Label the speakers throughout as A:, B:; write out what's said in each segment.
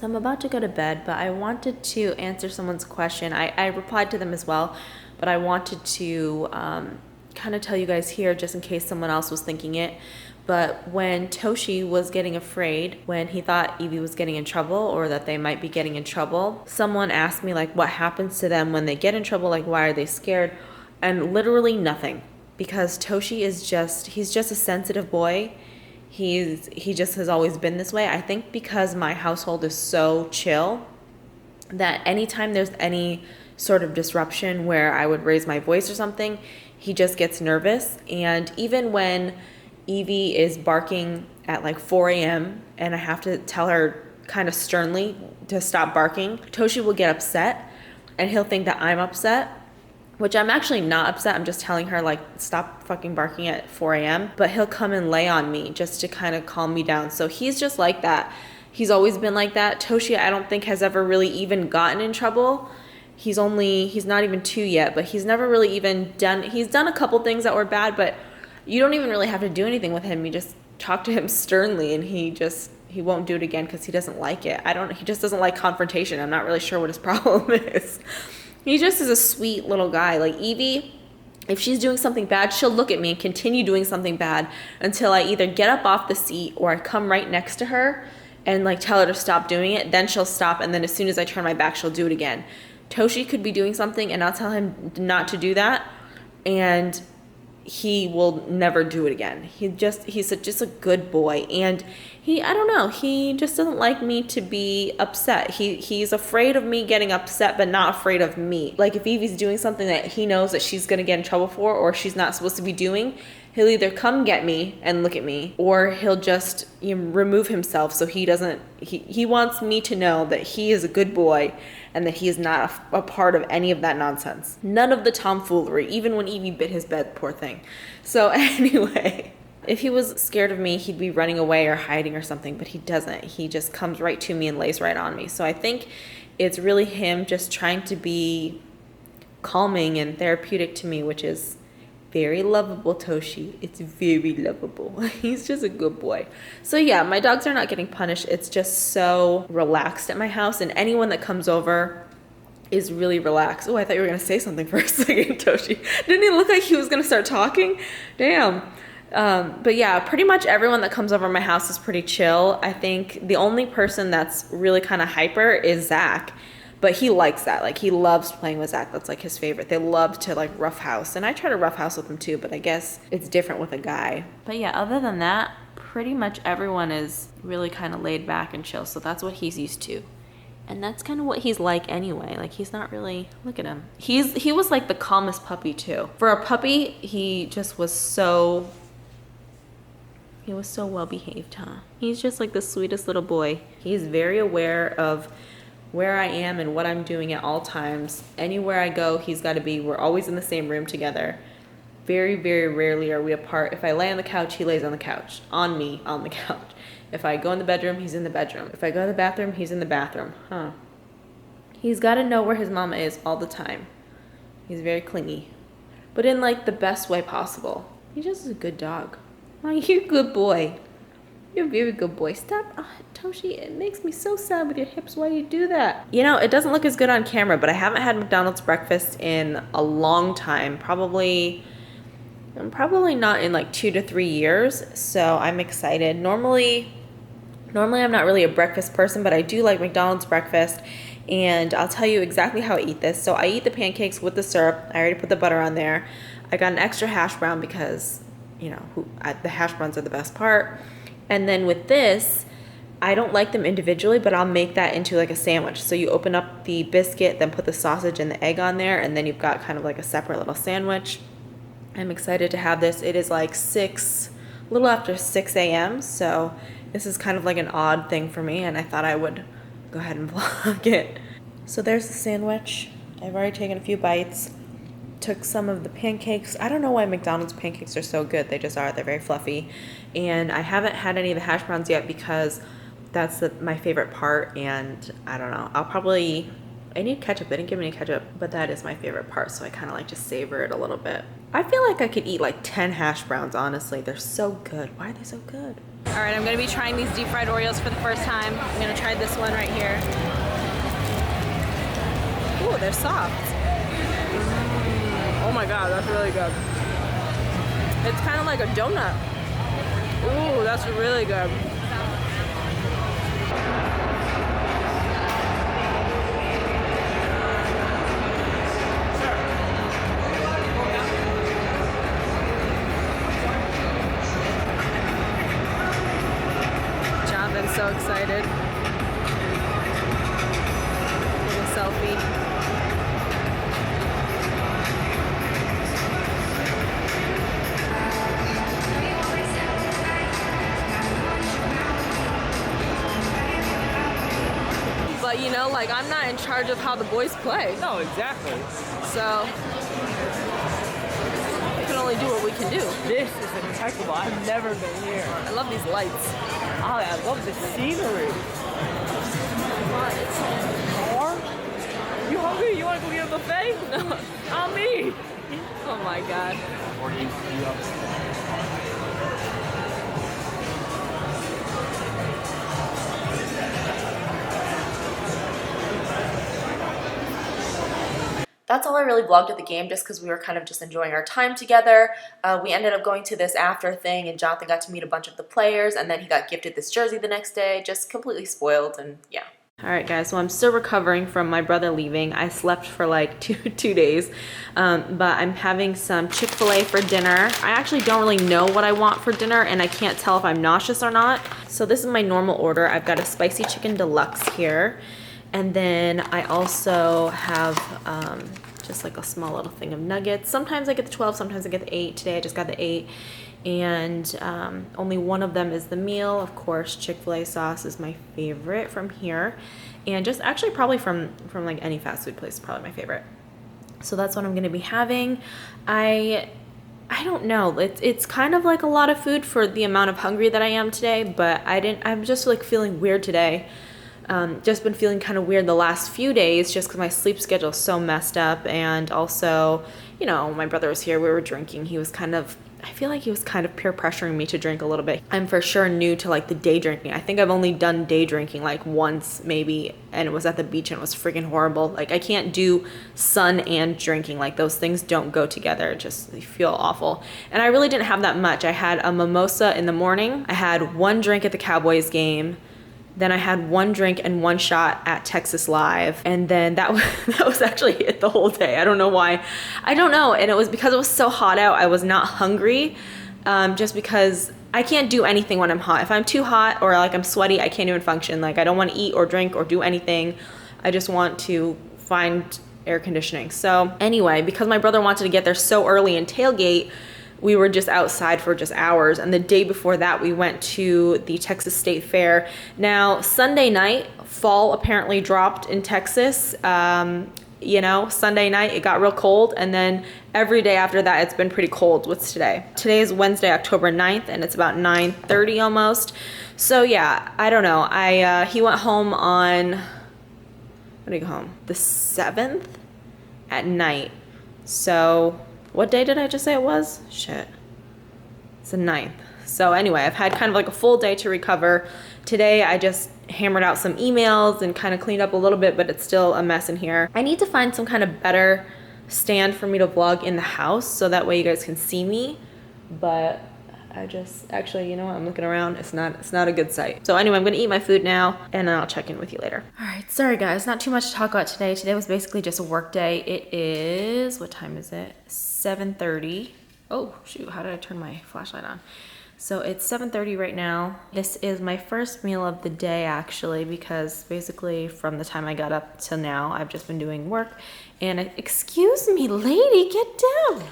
A: So I'm about to go to bed, but I wanted to answer someone's question. I replied to them as well, but I wanted to kind of tell you guys here just in case someone else was thinking it. But when Toshi was getting afraid, when he thought Evie was getting in trouble or that they might be getting in trouble, someone asked me like what happens to them when they get in trouble, like why are they scared? And literally nothing, because Toshi is he's just a sensitive boy. He just has always been this way. I think because my household is so chill that anytime there's any sort of disruption where I would raise my voice or something, he just gets nervous. And even when Evie is barking at like 4 a.m. and I have to tell her kind of sternly to stop barking, Toshi will get upset and he'll think that I'm upset, which I'm actually not upset. I'm just telling her like, stop fucking barking at 4 a.m. But he'll come and lay on me just to kind of calm me down. So he's just like that. He's always been like that. Toshi, I don't think has ever really even gotten in trouble. He's not even 2 yet, but he's never really even he's done a couple things that were bad, but you don't even really have to do anything with him. You just talk to him sternly and he won't do it again because he doesn't like it. He just doesn't like confrontation. I'm not really sure what his problem is. He just is a sweet little guy. Like Evie, if she's doing something bad, she'll look at me and continue doing something bad until I either get up off the seat or I come right next to her and like tell her to stop doing it. Then she'll stop, and then as soon as I turn my back, she'll do it again. Toshi could be doing something and I'll tell him not to do that, and he will never do it again. He's just a good boy, and I don't know, he just doesn't like me to be upset. He's afraid of me getting upset, but not afraid of me. Like if Evie's doing something that he knows that she's gonna get in trouble for or she's not supposed to be doing, he'll either come get me and look at me, or he'll just remove himself so he wants me to know that he is a good boy and that he is not a part of any of that nonsense. None of the tomfoolery, even when Evie bit his bed, poor thing. So anyway, if he was scared of me, he'd be running away or hiding or something, but he doesn't. He just comes right to me and lays right on me. So I think it's really him just trying to be calming and therapeutic to me, which is very lovable, Toshi. It's very lovable. He's just a good boy. So yeah, my dogs are not getting punished. It's just so relaxed at my house, and anyone that comes over is really relaxed. Oh, I thought you were gonna say something for a second, Toshi. Didn't he look like he was gonna start talking? Damn. But yeah, pretty much everyone that comes over my house is pretty chill. I think the only person that's really kind of hyper is Zach. But he likes that. Like, he loves playing with Zach. That's like his favorite. They love to like roughhouse. And I try to roughhouse with him too, but I guess it's different with a guy. But yeah, other than that, pretty much everyone is really kind of laid back and chill. So that's what he's used to. And that's kind of what he's like anyway. Like, he's not really, look at him. He was like the calmest puppy too. For a puppy, he just was so well behaved, huh? He's just like the sweetest little boy. He's very aware of where I am and what I'm doing at all times. Anywhere I go, he's got to be. We're always in the same room together. Very, very rarely are we apart. If I lay on the couch, he lays on the couch. On me, on the couch. If I go in the bedroom, he's in the bedroom. If I go to the bathroom, he's in the bathroom. Huh. He's got to know where his mama is all the time. He's very clingy. But in like the best way possible. He's just a good dog. Oh, you're a good boy. You're a very good boy. Stop. Oh, Toshi, it makes me so sad with your hips. Why do you do that? You know, it doesn't look as good on camera, but I haven't had McDonald's breakfast in a long time. Probably not in like 2 to 3 years. So I'm excited. Normally I'm not really a breakfast person, but I do like McDonald's breakfast. And I'll tell you exactly how I eat this. So I eat the pancakes with the syrup. I already put the butter on there. I got an extra hash brown because, you know, the hash browns are the best part. And then with this, I don't like them individually, but I'll make that into like a sandwich. So you open up the biscuit, then put the sausage and the egg on there, and then you've got kind of like a separate little sandwich. I'm excited to have this. It is like a little after 6 a.m. So this is kind of like an odd thing for me, and I thought I would go ahead and vlog it. So there's the sandwich. I've already taken a few bites. Took some of the pancakes. I don't know why McDonald's pancakes are so good. They just are. They're very fluffy. And I haven't had any of the hash browns yet because that's my favorite part. And I don't know. I need ketchup. They didn't give me any ketchup, but that is my favorite part. So I kind of like to savor it a little bit. I feel like I could eat like 10 hash browns, honestly. They're so good. Why are they so good? All right, I'm gonna be trying these deep fried Oreos for the first time. I'm gonna try this one right here. Ooh, they're soft. Oh my God, that's really good. It's kind of like a donut. Ooh, that's really good. Jonathan's so excited. Take a selfie. But you know, like, I'm not in charge of how the boys play.
B: No, exactly.
A: So we can only do what we can do.
B: This is impeccable. I've never been here.
A: I love these lights.
B: Oh, I love the scenery. Or, you hungry? You want to go get a buffet?
A: No.
B: On me.
A: Oh my God. That's all I really vlogged at the game, just because we were kind of just enjoying our time together. We ended up going to this after thing, and Jonathan got to meet a bunch of the players, and then he got gifted this jersey the next day. Just completely spoiled, and yeah. All right, guys, so I'm still recovering from my brother leaving. I slept for like two days, but I'm having some Chick-fil-A for dinner. I actually don't really know what I want for dinner, and I can't tell if I'm nauseous or not. So this is my normal order. I've got a spicy chicken deluxe here. And then I also have just like a small little thing of nuggets. Sometimes I get the 12, sometimes I get the 8. Today I just got the 8. And only one of them is the meal. Of course, Chick-fil-A sauce is my favorite from here. And just actually probably from like any fast food place, probably my favorite. So that's what I'm gonna be having. I don't know, it's kind of like a lot of food for the amount of hungry that I am today, but I'm just like feeling weird today. Just been feeling kind of weird the last few days just because my sleep schedule is so messed up, and also, you know, my brother was here, we were drinking. I feel like he was kind of peer pressuring me to drink a little bit. I'm for sure new to like the day drinking. I think I've only done day drinking like once maybe, and it was at the beach and it was freaking horrible. Like I can't do sun and drinking. Like those things don't go together. Just feel awful. And I really didn't have that much. I had a mimosa in the morning. I had one drink at the Cowboys game. Then I had one drink and one shot at Texas Live. And then that was actually it the whole day. I don't know why. I don't know. And it was because it was so hot out, I was not hungry. Just because I can't do anything when I'm hot. If I'm too hot or like I'm sweaty, I can't even function. Like I don't want to eat or drink or do anything. I just want to find air conditioning. So anyway, because my brother wanted to get there so early and tailgate, we were just outside for just hours. And the day before that, we went to the Texas State Fair. Now, Sunday night, fall apparently dropped in Texas. You know, Sunday night, it got real cold. And then every day after that, it's been pretty cold. What's today? Today is Wednesday, October 9th, and it's about 9:30 almost. So yeah, I don't know. He went home on, when did he go home? The 7th at night. So what day did I just say it was? Shit. It's the 9th. So anyway, I've had kind of like a full day to recover. Today, I just hammered out some emails and kind of cleaned up a little bit, but it's still a mess in here. I need to find some kind of better stand for me to vlog in the house so that way you guys can see me. But actually, you know what? I'm looking around. It's not a good sight. So anyway, I'm gonna eat my food now and then I'll check in with you later. All right, sorry guys, not too much to talk about today. Today was basically just a work day. It is, what time is it? 7:30. Oh shoot, how did I turn my flashlight on? So it's 7:30 right now. This is my first meal of the day actually, because basically from the time I got up till now, I've just been doing work. And excuse me, lady, get down.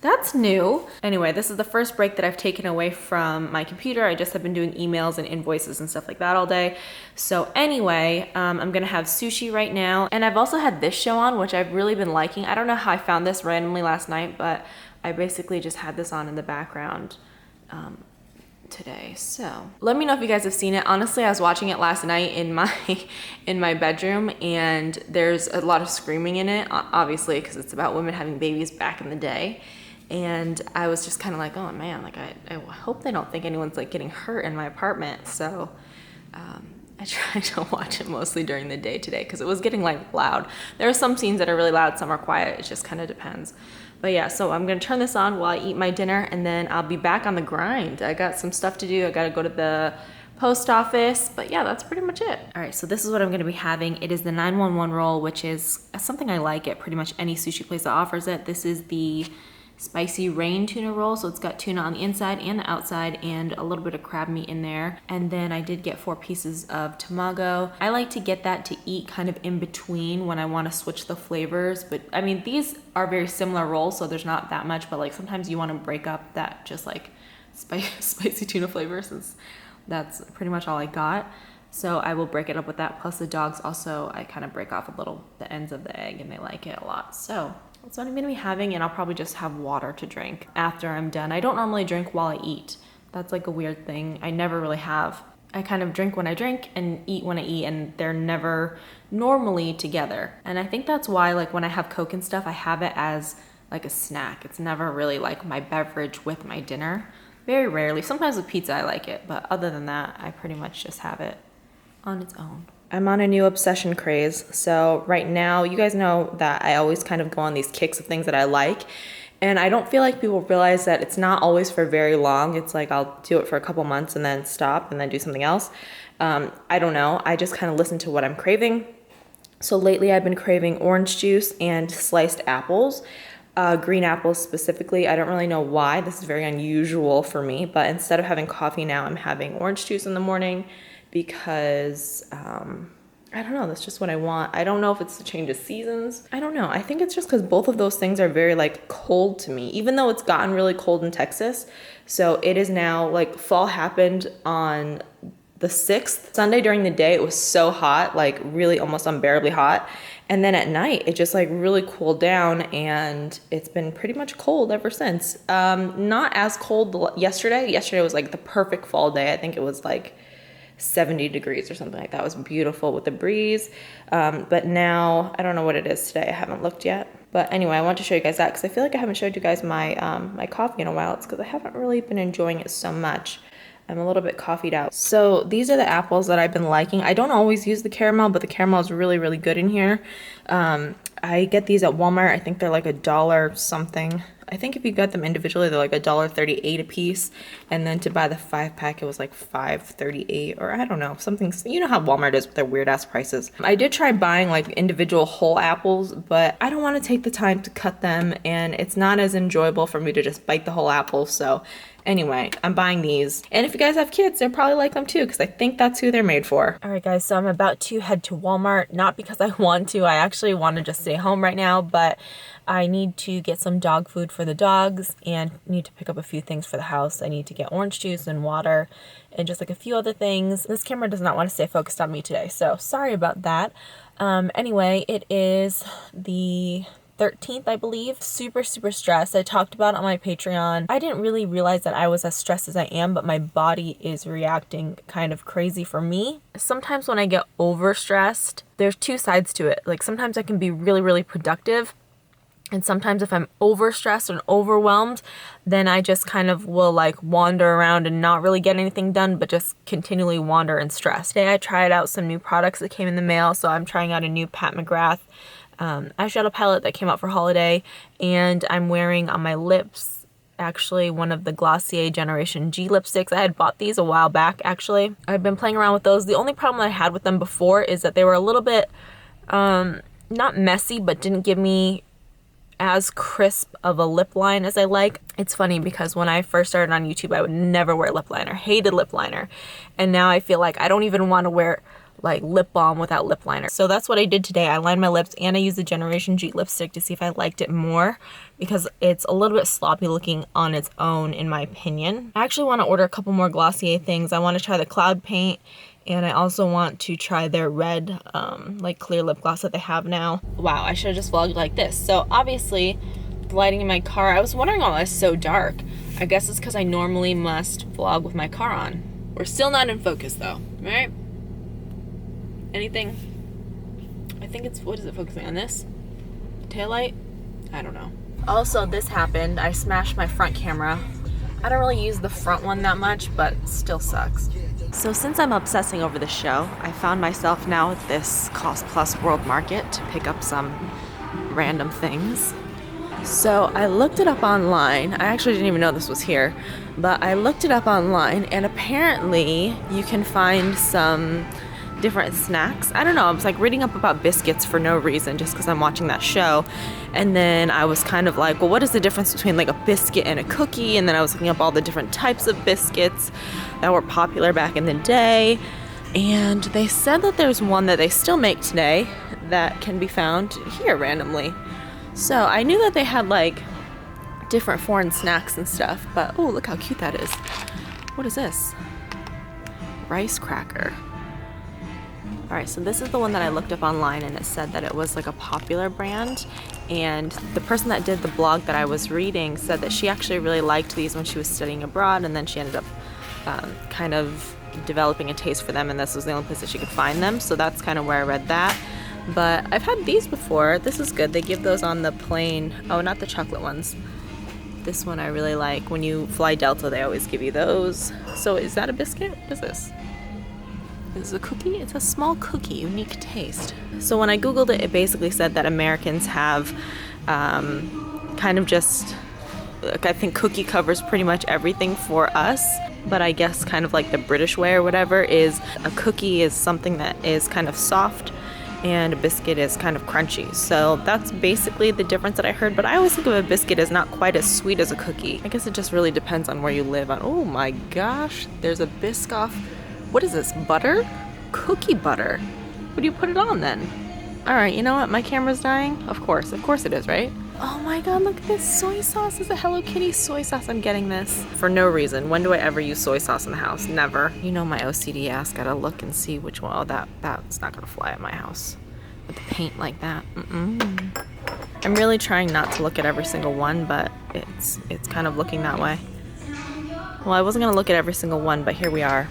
A: That's new. Anyway, this is the first break that I've taken away from my computer. I just have been doing emails and invoices and stuff like that all day. So anyway, I'm gonna have sushi right now. And I've also had this show on, which I've really been liking. I don't know how I found this randomly last night, but I basically just had this on in the background today. So let me know if you guys have seen it. Honestly, I was watching it last night in my bedroom, and there's a lot of screaming in it, obviously, because it's about women having babies back in the day. And I was just kind of like, oh man, like I hope they don't think anyone's like getting hurt in my apartment. So I tried to watch it mostly during the day today because it was getting like loud. There are some scenes that are really loud, some are quiet. It just kind of depends. But yeah, so I'm gonna turn this on while I eat my dinner, and then I'll be back on the grind. I got some stuff to do. I gotta go to the post office, but yeah, that's pretty much it. All right, so this is what I'm gonna be having. It is the 911 roll, which is something I like at pretty much any sushi place that offers it. This is the spicy rain tuna roll, so it's got tuna on the inside and the outside and a little bit of crab meat in there. And then I did get 4 pieces of tamago. I like to get that to eat kind of in between when I want to switch the flavors, but I mean, these are very similar rolls, so there's not that much, but like sometimes you want to break up that just like spicy tuna flavor, since that's pretty much all I got. So I will break it up with that. Plus the dogs also, I kind of break off the ends of the egg, and they like it a lot. So that's what I'm gonna be having, and I'll probably just have water to drink after I'm done. I don't normally drink while I eat. That's like a weird thing. I never really have. I kind of drink when I drink and eat when I eat, and they're never normally together. And I think that's why, like, when I have Coke and stuff, I have it as like a snack. It's never really like my beverage with my dinner. Very rarely. Sometimes with pizza I like it, but other than that, I pretty much just have it on its own. I'm on a new obsession craze. So right now, you guys know that I always kind of go on these kicks of things that I like. And I don't feel like people realize that it's not always for very long. It's like I'll do it for a couple months and then stop and then do something else. I don't know. I just kind of listen to what I'm craving. So lately I've been craving orange juice and sliced apples. Green apples specifically. I don't really know why. This is very unusual for me. But instead of having coffee now, I'm having orange juice in the morning, because I don't know, that's just what I want. I don't know if it's the change of seasons. I don't know. I think it's just because both of those things are very like cold to me, even though it's gotten really cold in Texas. So it is now like fall happened on the 6th. Sunday during the day, it was so hot, like really almost unbearably hot. And then at night, it just like really cooled down, and it's been pretty much cold ever since. Not as cold yesterday. Yesterday was like the perfect fall day. I think it was like 70 degrees or something like that. It was beautiful with the breeze. But now I don't know what it is today. I haven't looked yet. But anyway, I want to show you guys that because I feel like I haven't showed you guys my my coffee in a while. It's because I haven't really been enjoying it so much. I'm a little bit coffeeed out. So these are the apples that I've been liking. I don't always use the caramel, but the caramel is really, really good in here. I get these at Walmart. I think they're like $1 something. I think if you got them individually, they're like $1.38 a piece. And then to buy the 5-pack, it was like $5.38, or I don't know, something. You know how Walmart is with their weird ass prices. I did try buying like individual whole apples, but I don't want to take the time to cut them, and it's not as enjoyable for me to just bite the whole apple. So anyway, I'm buying these. And if you guys have kids, they'll probably like them too, because I think that's who they're made for. All right, guys, so I'm about to head to Walmart. Not because I want to. I actually want to just stay home right now, but I need to get some dog food for the dogs and need to pick up a few things for the house. I need to get orange juice and water and just like a few other things. This camera does not want to stay focused on me today, so sorry about that. Anyway, it is the 13th, I believe. Super stressed. I talked about it on my Patreon. I didn't really realize that I was as stressed as I am, but my body is reacting kind of crazy for me. Sometimes when I get overstressed, there's two sides to it. Like sometimes I can be really productive, and sometimes if I'm overstressed and overwhelmed, then I just kind of will like wander around and not really get anything done, but just continually wander and stress. Today I tried out some new products that came in the mail. So I'm trying out a new Pat McGrath eyeshadow palette that came out for holiday, and I'm wearing on my lips actually one of the Glossier Generation G lipsticks. I had bought these a while back actually. I've been playing around with those. The only problem I had with them before is that they were a little bit not messy, but didn't give me as crisp of a lip line as I like. It's funny because when I first started on YouTube, I would never wear lip liner, hated lip liner, and now I feel like I don't even want to wear like lip balm without lip liner. So that's what I did today. I lined my lips and I used the Generation G lipstick to see if I liked it more, because it's a little bit sloppy looking on its own in my opinion. I actually want to order a couple more Glossier things. I want to try the Cloud Paint, and I also want to try their red like clear lip gloss that they have now. Wow, I should have just vlogged like this. So obviously the lighting in my car, I was wondering why it's so dark. I guess it's because I normally must vlog with my car on. We're still not in focus though, right? Anything? I think it's, what is it focusing on, this? Taillight? I don't know. Also, this happened. I smashed my front camera. I don't really use the front one that much, but still sucks. So since I'm obsessing over the show, I found myself now at this Cost Plus World Market to pick up some random things. So I looked it up online. I actually didn't even know this was here, but I looked it up online, and apparently you can find some different snacks. I don't know, I was like reading up about biscuits for no reason, just because I'm watching that show. And then I was kind of like, well, what is the difference between like a biscuit and a cookie? And then I was looking up all the different types of biscuits that were popular back in the day. And they said that there's one that they still make today that can be found here randomly. So I knew that they had like different foreign snacks and stuff, but oh, look how cute that is. What is this? Rice cracker. All right, so this is the one that I looked up online, and it said that it was like a popular brand. And the person that did the blog that I was reading said that she actually really liked these when she was studying abroad, and then she ended up kind of developing a taste for them, and this was the only place that she could find them. So that's kind of where I read that. But I've had these before. This is good. They give those on the plane. Oh, not the chocolate ones. This one I really like. When you fly Delta, they always give you those. So is that a biscuit? What is this? Is it a cookie? It's a small cookie, unique taste. So when I Googled it, it basically said that Americans have kind of just, like, I think cookie covers pretty much everything for us. But I guess kind of like the British way or whatever is a cookie is something that is kind of soft, and a biscuit is kind of crunchy. So that's basically the difference that I heard, but I always think of a biscuit as not quite as sweet as a cookie. I guess it just really depends on where you live. Oh my gosh, there's a Biscoff. What is this, butter? Cookie butter. What do you put it on then? All right, you know what, my camera's dying. Of course it is, right? Oh my god, look at this soy sauce. This is a Hello Kitty soy sauce. I'm getting this for no reason. When do I ever use soy sauce in the house? Never. You know my OCD ass gotta look and see which one. Oh, that's not gonna fly at my house with the paint like that. I'm really trying not to look at every single one, but it's kind of looking that way. Well, I wasn't gonna look at every single one, but here we are.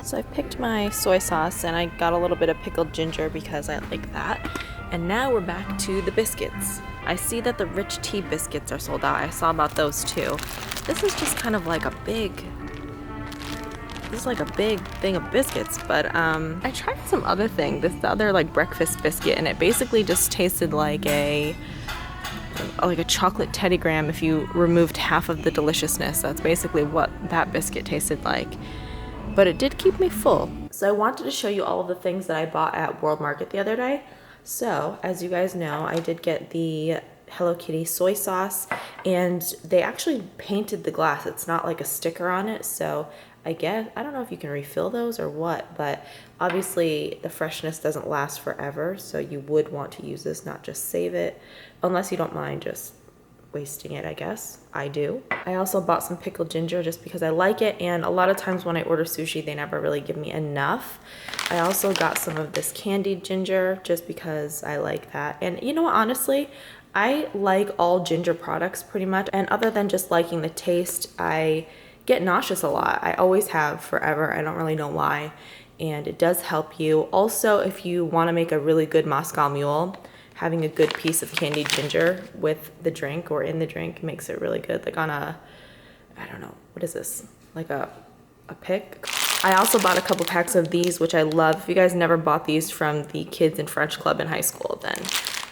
A: So I picked my soy sauce, and I got a little bit of pickled ginger because I like that. And now we're back to the biscuits. I see that the rich tea biscuits are sold out. I saw about those too. This is just kind of like a big thing of biscuits, but I tried some other thing, this other like breakfast biscuit, and it basically just tasted like a chocolate Teddy Graham if you removed half of the deliciousness. That's basically what that biscuit tasted like. But it did keep me full. So I wanted to show you all of the things that I bought at World Market the other day. So, as you guys know, I did get the Hello Kitty soy sauce, and they actually painted the glass. It's not like a sticker on it, so I don't know if you can refill those or what, but obviously the freshness doesn't last forever, so you would want to use this, not just save it, unless you don't mind just wasting it, I guess. I do. I also bought some pickled ginger just because I like it, and a lot of times when I order sushi, they never really give me enough. I also got some of this candied ginger just because I like that. And you know what, honestly, I like all ginger products pretty much, and other than just liking the taste, I get nauseous a lot. I always have forever. I don't really know why, and it does help you. Also, if you want to make a really good Moscow Mule, having a good piece of candied ginger with the drink or in the drink makes it really good. Like on a, I don't know, what is this? Like a pick? I also bought a couple packs of these, which I love. If you guys never bought these from the Kids in French Club in high school, then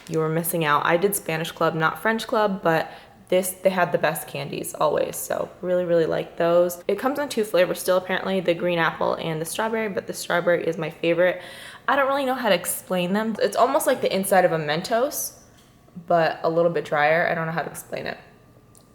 A: you were missing out. I did Spanish Club, not French Club, but they had the best candies always. So really, really like those. It comes in 2 flavors still, apparently, the green apple and the strawberry, but the strawberry is my favorite. I don't really know how to explain them. It's almost like the inside of a Mentos, but a little bit drier. I don't know how to explain it.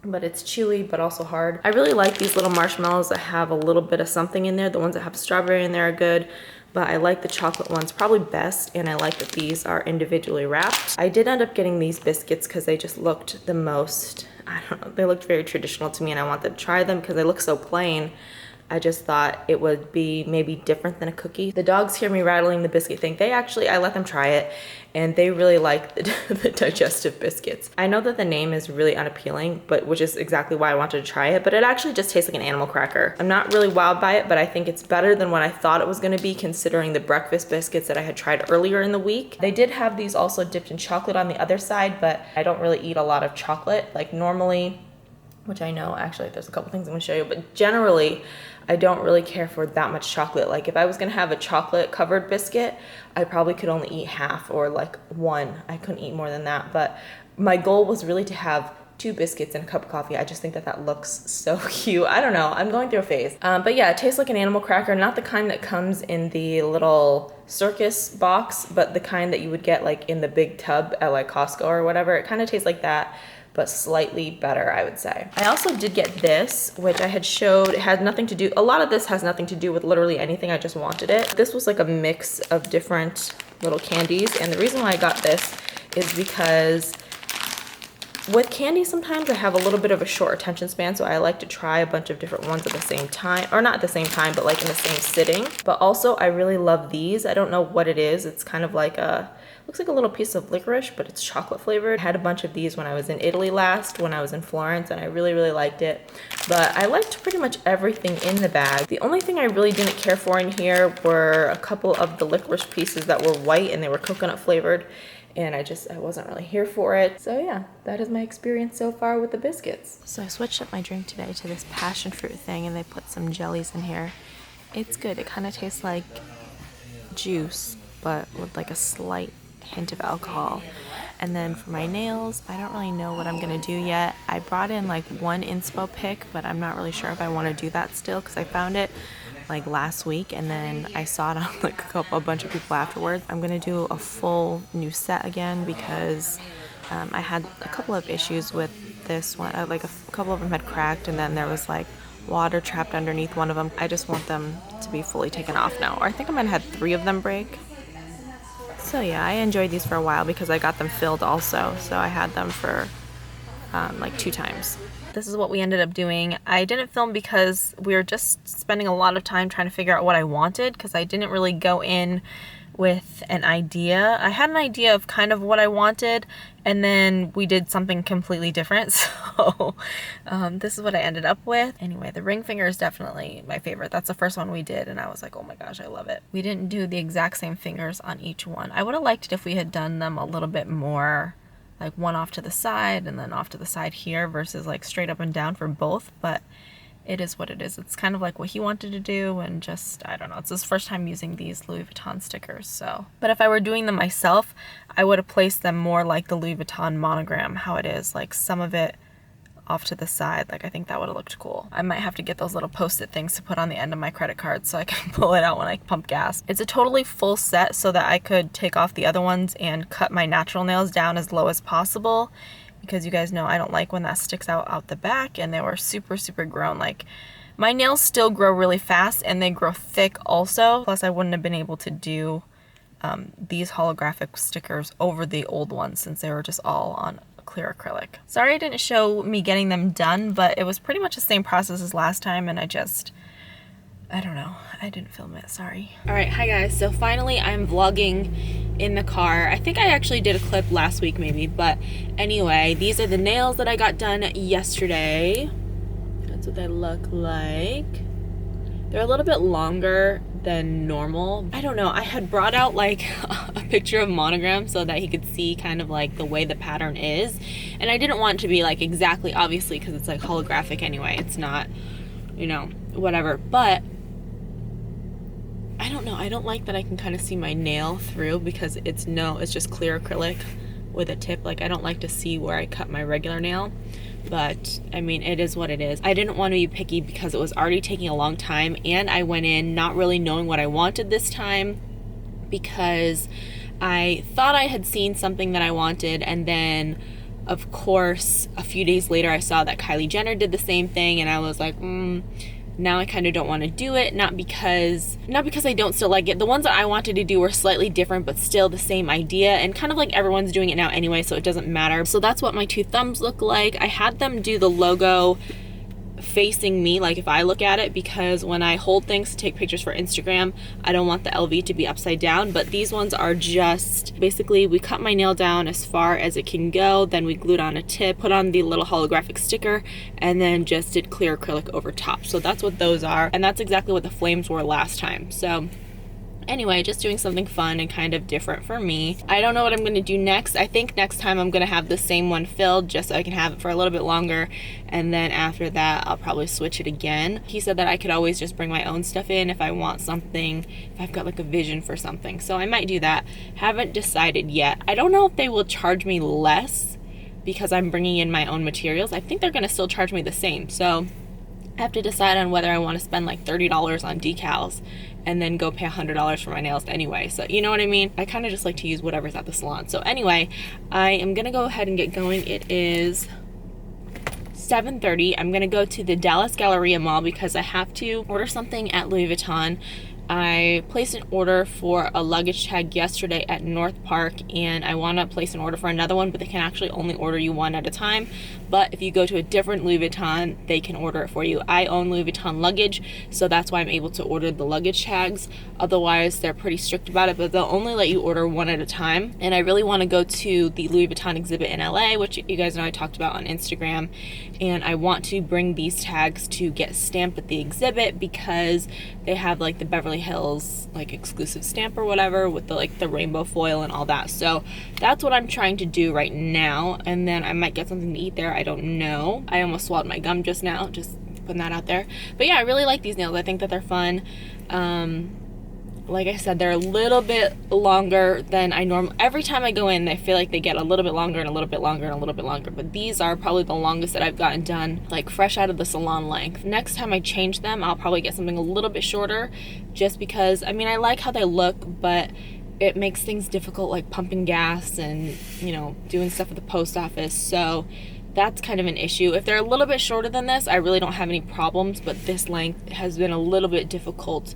A: But it's chewy, but also hard. I really like these little marshmallows that have a little bit of something in there. The ones that have strawberry in there are good, but I like the chocolate ones probably best, and I like that these are individually wrapped. I did end up getting these biscuits because they just looked the most, I don't know, they looked very traditional to me, and I wanted to try them because they look so plain. I just thought it would be maybe different than a cookie. The dogs hear me rattling the biscuit thing. I let them try it, and they really like the digestive biscuits. I know that the name is really unappealing, but which is exactly why I wanted to try it, but it actually just tastes like an animal cracker. I'm not really wowed by it, but I think it's better than what I thought it was gonna be considering the breakfast biscuits that I had tried earlier in the week. They did have these also dipped in chocolate on the other side, but I don't really eat a lot of chocolate. Like normally, which I know actually there's a couple things I'm gonna show you, but generally I don't really care for that much chocolate. Like if I was gonna have a chocolate covered biscuit, I probably could only eat half or like one. I couldn't eat more than that, but my goal was really to have 2 biscuits and a cup of coffee. I just think that that looks so cute. I don't know, I'm going through a phase. But yeah, it tastes like an animal cracker, not the kind that comes in the little circus box, but the kind that you would get like in the big tub at like Costco or whatever. It kind of tastes like that, but slightly better, I would say. I also did get this, which I had showed, it had nothing to do, a lot of this has nothing to do with literally anything, I just wanted it. This was like a mix of different little candies, and the reason why I got this is because with candy sometimes I have a little bit of a short attention span, so I like to try a bunch of different ones at the same time, or not at the same time, but like in the same sitting. But also I really love these. I don't know what it is. It's kind of like looks like a little piece of licorice, but it's chocolate flavored. I had a bunch of these when I was in Italy last, when I was in Florence, and I really, really liked it. But I liked pretty much everything in the bag. The only thing I really didn't care for in here were a couple of the licorice pieces that were white and they were coconut flavored, and I wasn't really here for it. So yeah, that is my experience so far with the biscuits. So I switched up my drink today to this passion fruit thing, and they put some jellies in here. It's good. It kind of tastes like juice, but with like a slight hint of alcohol. And then for my nails, I don't really know what I'm gonna do yet. I brought in like one inspo pick, but I'm not really sure if I want to do that still, because I found it like last week and then I saw it on like a bunch of people afterwards. I'm gonna do a full new set again because I had a couple of issues with this one. Like a couple of them had cracked, and then there was like water trapped underneath one of them. I just want them to be fully taken off now, or I think I might have had 3 of them break. So yeah, I enjoyed these for a while because I got them filled also. So I had them for like 2 times. This is what we ended up doing. I didn't film because we were just spending a lot of time trying to figure out what I wanted, because I didn't really go in with an idea. I had an idea of kind of what I wanted, and then we did something completely different. So this is what I ended up with. Anyway, the ring finger is definitely my favorite. That's the first one we did, and I was like, oh my gosh, I love it. We didn't do the exact same fingers on each one. I would have liked it if we had done them a little bit more, like one off to the side and then off to the side here versus like straight up and down for both, but it is what it is. It's kind of like what he wanted to do, and just, I don't know, it's his first time using these Louis Vuitton stickers, so. But if I were doing them myself, I would have placed them more like the Louis Vuitton monogram, how it is, like some of it off to the side. Like I think that would have looked cool. I might have to get those little post-it things to put on the end of my credit card so I can pull it out when I pump gas. It's a totally full set so that I could take off the other ones and cut my natural nails down as low as possible, because you guys know I don't like when that sticks out the back, and they were super, super grown. Like my nails still grow really fast and they grow thick also. Plus I wouldn't have been able to do these holographic stickers over the old ones since they were just all on clear acrylic. Sorry I didn't show me getting them done, but it was pretty much the same process as last time, and I don't know, I didn't film it, sorry. All right, hi guys, so finally I'm vlogging in the car. I think I actually did a clip last week maybe, but anyway, these are the nails that I got done yesterday. That's what they look like. They're a little bit longer than normal. I don't know, I had brought out like a picture of monogram so that he could see kind of like the way the pattern is, and I didn't want it to be like exactly, obviously, because it's like holographic anyway, it's not, you know, whatever, but I don't know, I don't like that I can kind of see my nail through, because it's just clear acrylic with a tip. Like I don't like to see where I cut my regular nail, but I mean, it is what it is. I didn't want to be picky because it was already taking a long time, and I went in not really knowing what I wanted this time, because I thought I had seen something that I wanted, and then of course a few days later I saw that Kylie Jenner did the same thing, and I was like, now I kind of don't want to do it, not because I don't still like it. The ones that I wanted to do were slightly different, but still the same idea, and kind of like everyone's doing it now anyway, so it doesn't matter. So that's what my 2 thumbs look like. I had them do the logo facing me, like if I look at it, because when I hold things to take pictures for Instagram, I don't want the LV to be upside down. But these ones are just basically, we cut my nail down as far as it can go, then we glued on a tip, put on the little holographic sticker, and then just did clear acrylic over top. So that's what those are, and that's exactly what the flames were last time. So anyway, just doing something fun and kind of different for me. I don't know what I'm going to do next. I think next time I'm going to have the same one filled just so I can have it for a little bit longer, and then after that I'll probably switch it again. He said that I could always just bring my own stuff in if I want something, if I've got like a vision for something. So I might do that. Haven't decided yet. I don't know if they will charge me less because I'm bringing in my own materials. I think they're going to still charge me the same. So I have to decide on whether I want to spend like $30 on decals and then go pay $100 for my nails anyway. So you know what I mean? I kind of just like to use whatever's at the salon. So anyway, I am gonna go ahead and get going. It is 7:30. I'm gonna go to the Dallas Galleria Mall because I have to order something at Louis Vuitton. I placed an order for a luggage tag yesterday at North Park, and I want to place an order for another one, but they can actually only order you one at a time. But if you go to a different Louis Vuitton, they can order it for you. I own Louis Vuitton luggage, so that's why I'm able to order the luggage tags. Otherwise, they're pretty strict about it, but they'll only let you order one at a time. And I really want to go to the Louis Vuitton exhibit in LA, which you guys know I talked about on Instagram. And I want to bring these tags to get stamped at the exhibit because they have like the Beverly Hills like exclusive stamp or whatever with the like the rainbow foil and all that. So that's what I'm trying to do right now, and then I might get something to eat there. I don't know. I almost swallowed my gum just now, just putting that out there. But yeah, I really like these nails. I think that they're fun. Like I said, they're a little bit longer than I normally, every time I go in, I feel like they get a little bit longer and a little bit longer and a little bit longer, but these are probably the longest that I've gotten done, like fresh out of the salon length. Next time I change them, I'll probably get something a little bit shorter, just because, I mean, I like how they look, but it makes things difficult, like pumping gas and, you know, doing stuff at the post office, so that's kind of an issue. If they're a little bit shorter than this, I really don't have any problems, but this length has been a little bit difficult.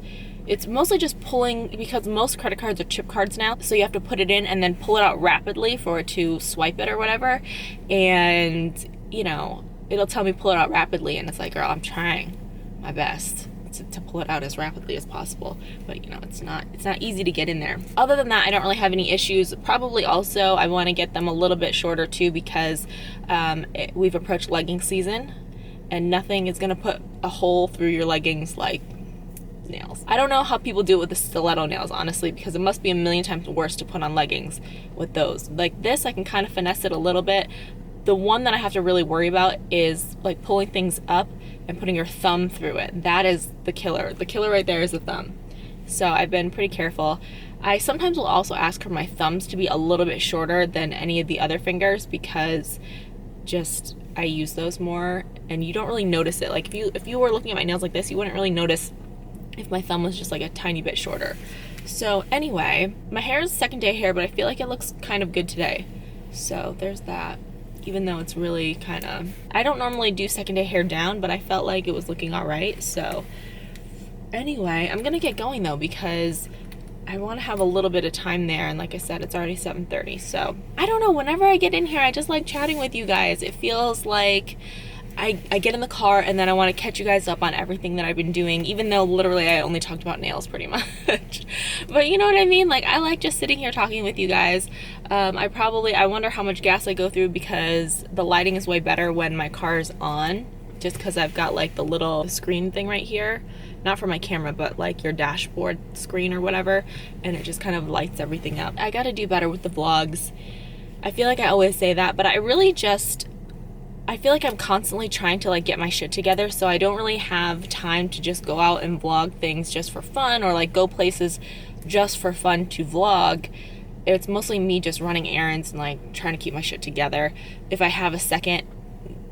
A: It's mostly just pulling, because most credit cards are chip cards now, so you have to put it in and then pull it out rapidly for it to swipe it or whatever, and you know, it'll tell me pull it out rapidly, and it's like, girl, I'm trying my best to pull it out as rapidly as possible, but you know, it's not easy to get in there. Other than that, I don't really have any issues. Probably also I want to get them a little bit shorter too, because we've approached legging season, and nothing is going to put a hole through your leggings like nails. I don't know how people do it with the stiletto nails, honestly, because it must be a million times worse to put on leggings with those. Like this, I can kind of finesse it a little bit. The one that I have to really worry about is like pulling things up and putting your thumb through it. That is the killer. The killer right there is the thumb. So I've been pretty careful. I sometimes will also ask for my thumbs to be a little bit shorter than any of the other fingers, because just I use those more and you don't really notice it. Like if you were looking at my nails like this, you wouldn't really notice if my thumb was just like a tiny bit shorter. So anyway, my hair is second day hair, but I feel like it looks kind of good today. So there's that. Even though it's really kind of, I don't normally do second day hair down, but I felt like it was looking all right. So anyway, I'm gonna get going though, because I want to have a little bit of time there, and like I said, it's already 7:30. So I don't know, whenever I get in here, I just like chatting with you guys. It feels like I get in the car and then I want to catch you guys up on everything that I've been doing, even though literally I only talked about nails pretty much. But you know what I mean? Like, I like just sitting here talking with you guys. I wonder how much gas I go through, because the lighting is way better when my car is on, just because I've got like the little screen thing right here. Not for my camera, but like your dashboard screen or whatever, and it just kind of lights everything up. I gotta do better with the vlogs. I feel like I always say that, but I feel like I'm constantly trying to like get my shit together, so I don't really have time to just go out and vlog things just for fun, or like go places just for fun to vlog. It's mostly me just running errands and like trying to keep my shit together. If I have a second,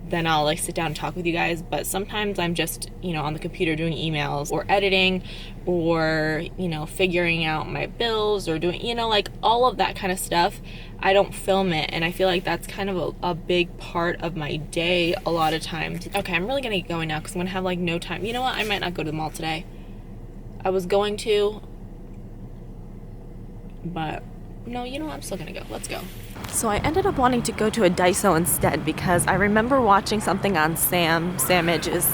A: then I'll like sit down and talk with you guys, but sometimes I'm just, you know, on the computer doing emails or editing, or, you know, figuring out my bills, or doing, you know, like all of that kind of stuff. I don't film it, and I feel like that's kind of a big part of my day a lot of times. Okay, I'm really gonna get going now, because I'm gonna have like no time. You know what, I might not go to the mall today. I was going to, but No, you know what? I'm still gonna go. Let's go. So I ended up wanting to go to a Daiso instead because I remember watching something on Sam Edge's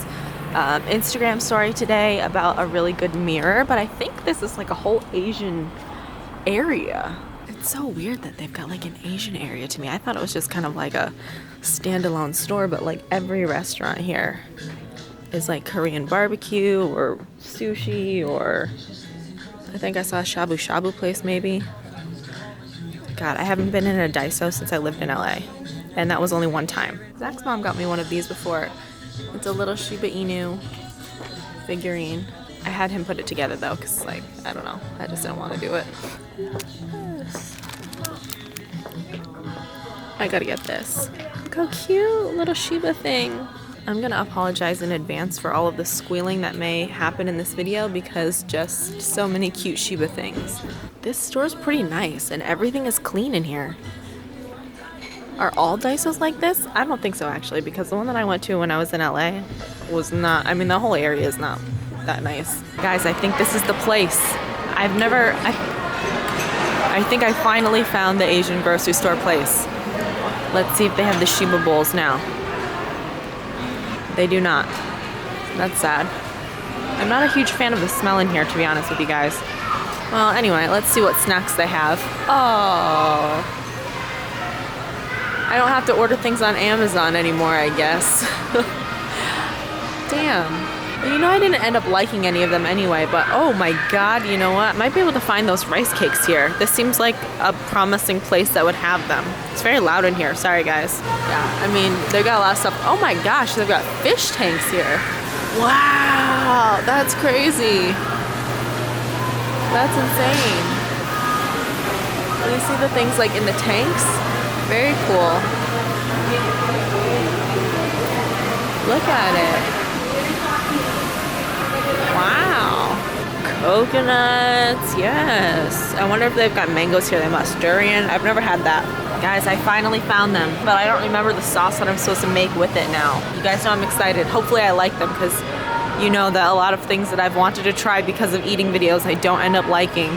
A: Instagram story today about a really good mirror, but I think this is like a whole Asian area. It's so weird that they've got like an Asian area to me. I thought it was just kind of like a standalone store, but like every restaurant here is like Korean barbecue or sushi, or I think I saw a shabu shabu place maybe. God, I haven't been in a Daiso since I lived in LA, and that was only one time. Zach's mom got me one of these before. It's a little Shiba Inu figurine. I had him put it together though, because like, I don't know, I just didn't want to do it. Yes. I gotta get this. Look how cute, little Shiba thing. I'm gonna apologize in advance for all of the squealing that may happen in this video because just so many cute Shiba things. This store's pretty nice and everything is clean in here. Are all Daisos like this? I don't think so actually, because the one that I went to when I was in LA was not, I mean the whole area is not that nice. Guys, I think this is the place. I think I finally found the Asian grocery store place. Let's see if they have the Shiba bowls now. They do not. That's sad. I'm not a huge fan of the smell in here, to be honest with you guys. Well, anyway, let's see what snacks they have. Oh. I don't have to order things on Amazon anymore, I guess. Damn. You know, I didn't end up liking any of them anyway, but oh my god, you know what? I might be able to find those rice cakes here. This seems like a promising place that would have them. It's very loud in here. Sorry, guys. Yeah, I mean, they've got a lot of stuff. Oh my gosh, they've got fish tanks here. Wow, that's crazy. That's insane. You see the things like in the tanks? Very cool. Look at it. Wow. Coconuts, yes. I wonder if they've got mangoes here. They must. Durian, I've never had that. Guys, I finally found them, but I don't remember the sauce that I'm supposed to make with it now. You guys know I'm excited. Hopefully I like them, because you know that a lot of things that I've wanted to try because of eating videos I don't end up liking.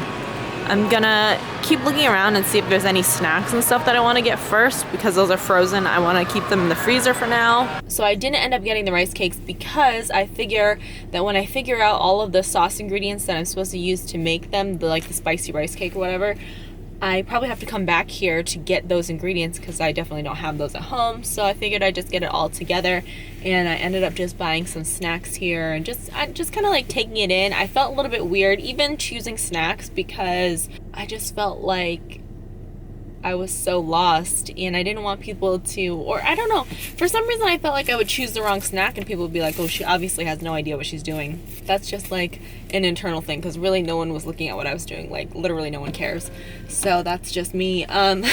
A: I'm gonna keep looking around and see if there's any snacks and stuff that I want to get first, because those are frozen. I want to keep them in the freezer for now. So I didn't end up getting the rice cakes because I figure that when I figure out all of the sauce ingredients that I'm supposed to use to make them, like the spicy rice cake or whatever, I probably have to come back here to get those ingredients because I definitely don't have those at home. So I figured I'd just get it all together, and I ended up just buying some snacks here and just kind of like taking it in. I felt a little bit weird even choosing snacks because I just felt like I was so lost and I didn't want people to, or I don't know, for some reason I felt like I would choose the wrong snack and people would be like, oh, she obviously has no idea what she's doing. That's just like an internal thing, because really no one was looking at what I was doing. Like literally no one cares. So that's just me. I'm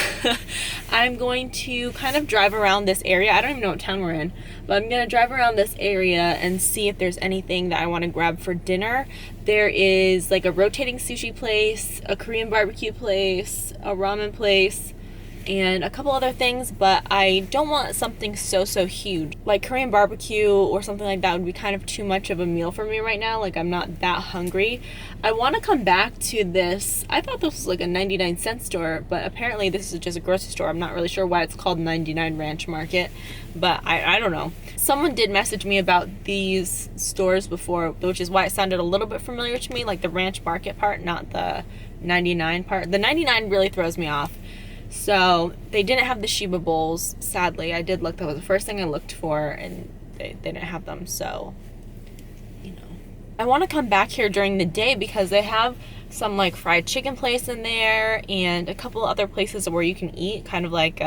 A: going to kind of drive around this area. I don't even know what town we're in, but I'm gonna drive around this area and see if there's anything that I want to grab for dinner. There is like a rotating sushi place, a Korean barbecue place, a ramen place, and a couple other things, but I don't want something so huge. Like Korean barbecue or something like that would be kind of too much of a meal for me right now. Like I'm not that hungry. I want to come back to this. I thought this was like a 99-cent store, but apparently this is just a grocery store. I'm not really sure why it's called 99 Ranch Market, but I don't know. Someone did message me about these stores before, which is why it sounded a little bit familiar to me, like the Ranch Market part, not the 99 part. The 99 really throws me off. So they didn't have the Shiba bowls, sadly. I did look, that was the first thing I looked for, and they didn't have them, so, you know. I want to come back here during the day because they have some like fried chicken place in there and a couple other places where you can eat, kind of like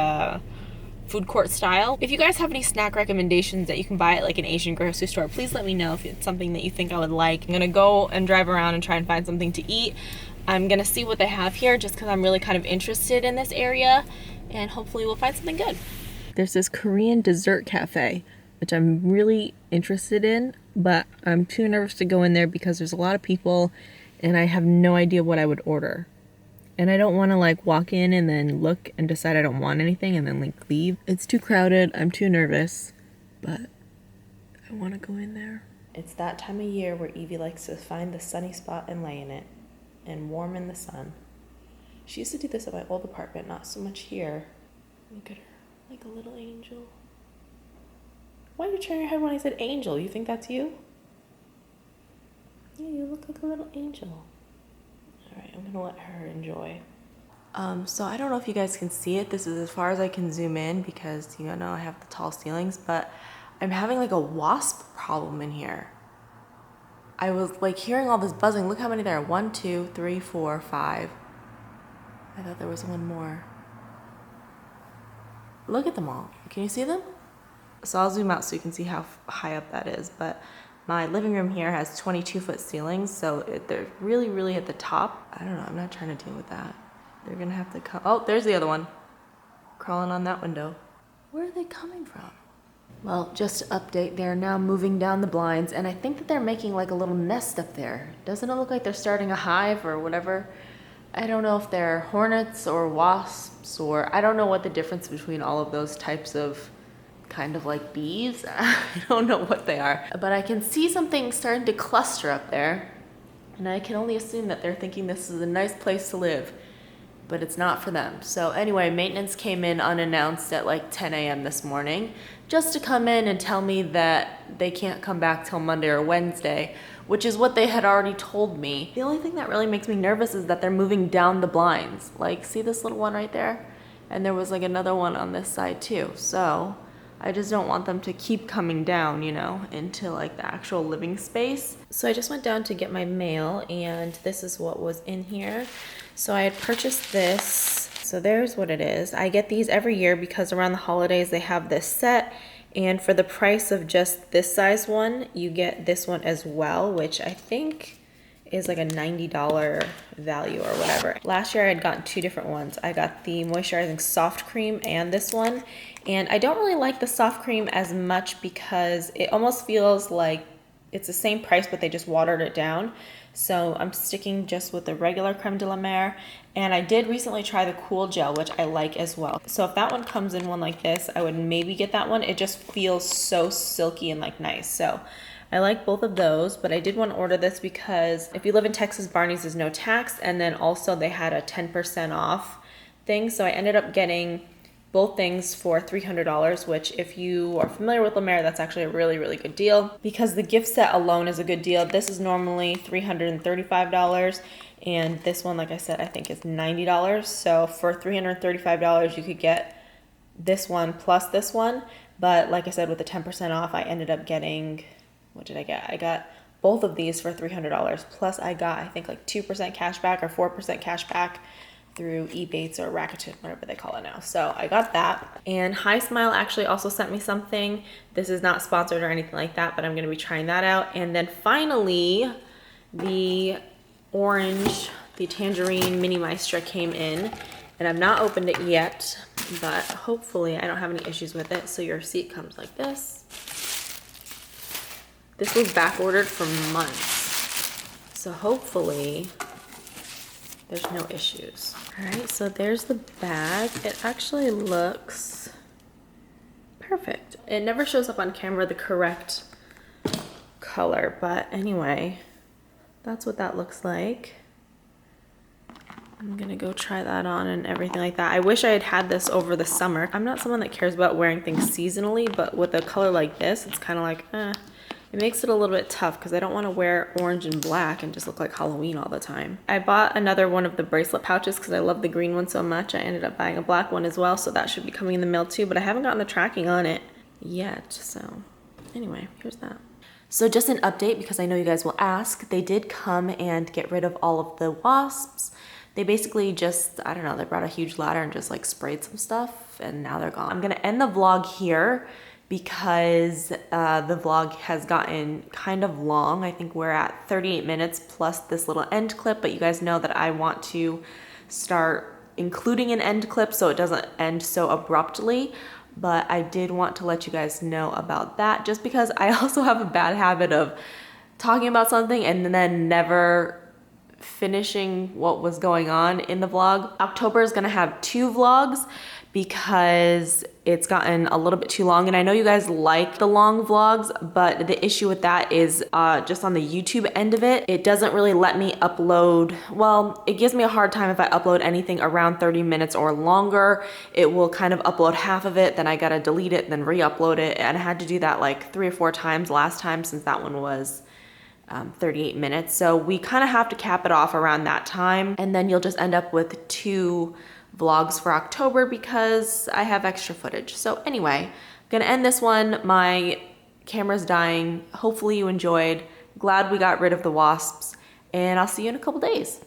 A: food court style. If you guys have any snack recommendations that you can buy at like an Asian grocery store, please let me know if it's something that you think I would like. I'm gonna go and drive around and try and find something to eat. I'm gonna see what they have here just because I'm really kind of interested in this area, and hopefully we'll find something good. There's this Korean dessert cafe, which I'm really interested in, but I'm too nervous to go in there because there's a lot of people and I have no idea what I would order. And I don't want to like walk in and then look and decide I don't want anything and then like leave. It's too crowded, I'm too nervous, but I want to go in there. It's that time of year where Evie likes to find the sunny spot and lay in it and warm in the sun. She used to do this at my old apartment, not so much here. Look at her, like a little angel. Why are you turning your head when I said angel? You think that's you? Yeah, you look like a little angel. All right, I'm gonna let her enjoy. So I don't know if you guys can see it. This is as far as I can zoom in because you know I have the tall ceilings, but I'm having like a wasp problem in here. I was like hearing all this buzzing. Look how many there are. 1, 2, 3, 4, 5. I thought there was one more. Look at them all. Can you see them? So I'll zoom out so you can see how high up that is. But my living room here has 22-foot ceilings, so they're really, really at the top. I don't know. I'm not trying to deal with that. They're gonna have to come. Oh, there's the other one. Crawling on that window. Where are they coming from? Well, just to update, they're now moving down the blinds, and I think that they're making like a little nest up there. Doesn't it look like they're starting a hive or whatever? I don't know if they're hornets or wasps, or I don't know what the difference between all of those types of kind of like bees. I don't know what they are, but I can see something starting to cluster up there, and I can only assume that they're thinking this is a nice place to live. But it's not for them. So anyway, maintenance came in unannounced at like 10 a.m. this morning just to come in and tell me that they can't come back till Monday or Wednesday, which is what they had already told me. The only thing that really makes me nervous is that they're moving down the blinds. Like, see this little one right there? And there was like another one on this side too. So I just don't want them to keep coming down, you know, into like the actual living space. So I just went down to get my mail, and this is what was in here. So I had purchased this. So there's what it is. I get these every year because around the holidays they have this set, and for the price of just this size one, you get this one as well, which I think is like a $90 value or whatever. Last year I had gotten 2 different ones. I got the moisturizing soft cream and this one. And I don't really like the soft cream as much because it almost feels like it's the same price, but they just watered it down. So I'm sticking just with the regular creme de la mer. And I did recently try the cool gel, which I like as well. So if that one comes in one like this, I would maybe get that one. It just feels so silky and like nice. So I like both of those, but I did want to order this because if you live in Texas, Barney's is no tax. And then also they had a 10% off thing. So I ended up getting both things for $300, which if you are familiar with La Mer, that's actually a really, really good deal because the gift set alone is a good deal. This is normally $335, and this one, like I said, I think is $90. So for $335, you could get this one plus this one. But like I said, with the 10% off, I ended up getting, what did I get? I got both of these for $300. Plus I got, I think like 2% cash back or 4% cash back through Ebates or Rakuten, whatever they call it now. So I got that. And Hi Smile actually also sent me something. This is not sponsored or anything like that, but I'm gonna be trying that out. And then finally, the orange, the Tangerine mini Maestra came in, and I've not opened it yet, but hopefully I don't have any issues with it. So your receipt comes like this. This was back ordered for months. So hopefully there's no issues. All right, so there's the bag. It actually looks perfect. It never shows up on camera the correct color, but anyway, that's what that looks like. I'm gonna go try that on and everything like that. I wish I had had this over the summer. I'm not someone that cares about wearing things seasonally, but with a color like this, it's kind of like, It makes it a little bit tough because I don't want to wear orange and black and just look like Halloween all the time. I bought another one of the bracelet pouches because I love the green one so much. I ended up buying a black one as well, so that should be coming in the mail too, but I haven't gotten the tracking on it yet. So anyway, here's that. So just an update because I know you guys will ask. They did come and get rid of all of the wasps. They basically just, I don't know, they brought a huge ladder and just like sprayed some stuff and now they're gone. I'm gonna end the vlog here because the vlog has gotten kind of long. I think we're at 38 minutes plus this little end clip, but you guys know that I want to start including an end clip so it doesn't end so abruptly. But I did want to let you guys know about that just because I also have a bad habit of talking about something and then never finishing what was going on in the vlog. October is gonna have 2 vlogs because it's gotten a little bit too long, and I know you guys like the long vlogs, but the issue with that is just on the YouTube end of it, it doesn't really let me upload, well, it gives me a hard time if I upload anything around 30 minutes or longer. It will kind of upload half of it, then I gotta delete it, then re-upload it, and I had to do that like 3 or 4 times last time since that one was 38 minutes. So we kind of have to cap it off around that time, and then you'll just end up with 2 vlogs for October because I have extra footage. So anyway, I'm gonna end this one. My camera's dying. Hopefully you enjoyed. Glad we got rid of the wasps, and I'll see you in a couple days.